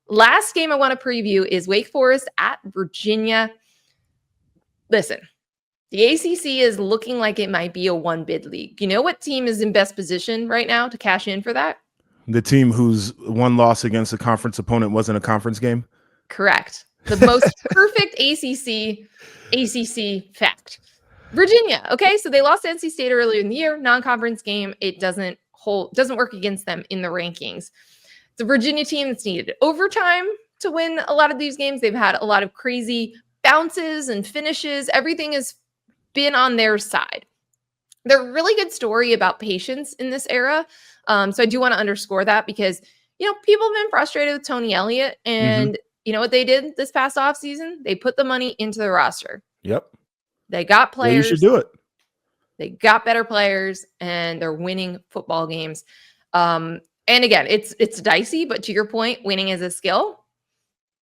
Last game I want to preview is Wake Forest at Virginia. Listen, the ACC is looking like it might be a one-bid league. You know what team is in best position right now to cash in for that? The team whose one loss against a conference opponent wasn't a conference game? Correct. The most perfect ACC fact. Virginia. Okay, so they lost to NC State earlier in the year, non-conference game. It doesn't work against them in the rankings. It's a Virginia team that's needed overtime to win a lot of these games. They've had a lot of crazy bounces and finishes. Everything has been on their side. They're a really good story about patience in this era. So I do want to underscore that because, people have been frustrated with Tony Elliott, and you know what they did this past offseason? They put the money into the roster. Yep. They got players. Yeah, you should do it. They got better players, and they're winning football games. And again, it's dicey, but to your point, winning is a skill.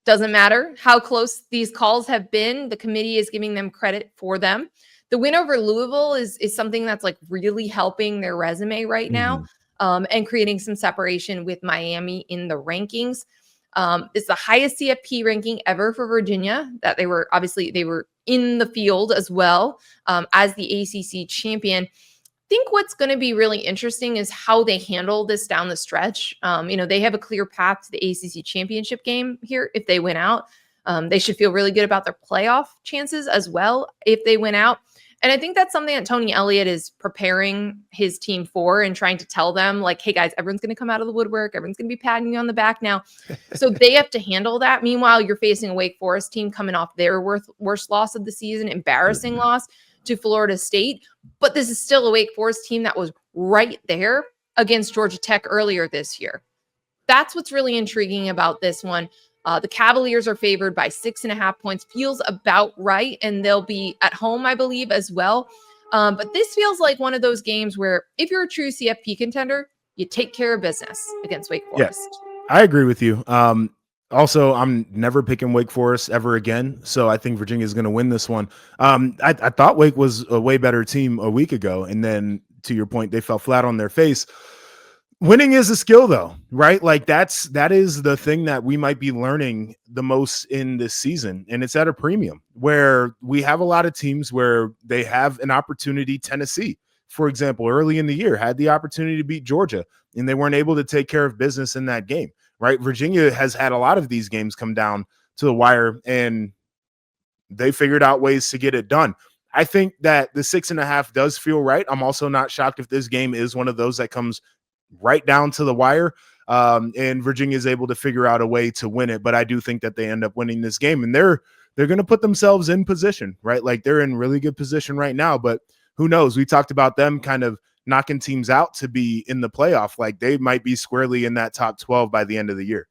Doesn't matter how close these calls have been. The committee is giving them credit for them. The win over Louisville is something that's like really helping their resume right now, and creating some separation with Miami in the rankings. It's the highest CFP ranking ever for Virginia. That they were in the field as well, as the ACC champion. I think what's going to be really interesting is how they handle this down the stretch. They have a clear path to the ACC championship game here if they win out. They should feel really good about their playoff chances as well if they win out. And I think that's something that Tony Elliott is preparing his team for and trying to tell them, like, hey, guys, everyone's going to come out of the woodwork. Everyone's going to be patting you on the back now. So they have to handle that. Meanwhile, you're facing a Wake Forest team coming off their worst loss of the season, embarrassing loss to Florida State. But this is still a Wake Forest team that was right there against Georgia Tech earlier this year. That's what's really intriguing about this one. The Cavaliers are favored by 6.5 points. Feels about right, and they'll be at home, I believe, as well. But this feels like one of those games where if you're a true CFP contender, you take care of business against Wake Forest. Yeah, I agree with you. Also, I'm never picking Wake Forest ever again, so I think Virginia is going to win this one. I thought Wake was a way better team a week ago, and then, to your point, they fell flat on their face. Winning is a skill, though, right? Like that is the thing that we might be learning the most in this season, and it's at a premium where we have a lot of teams where they have an opportunity. Tennessee, for example, early in the year had the opportunity to beat Georgia, and they weren't able to take care of business in that game, right? Virginia has had a lot of these games come down to the wire, and they figured out ways to get it done. I think that the 6.5 does feel right. I'm also not shocked if this game is one of those that comes right down to the wire, and Virginia is able to figure out a way to win it. But I do think that they end up winning this game, and they're going to put themselves in position, right? Like they're in really good position right now, but who knows? We talked about them kind of knocking teams out to be in the playoff. Like they might be squarely in that top 12 by the end of the year.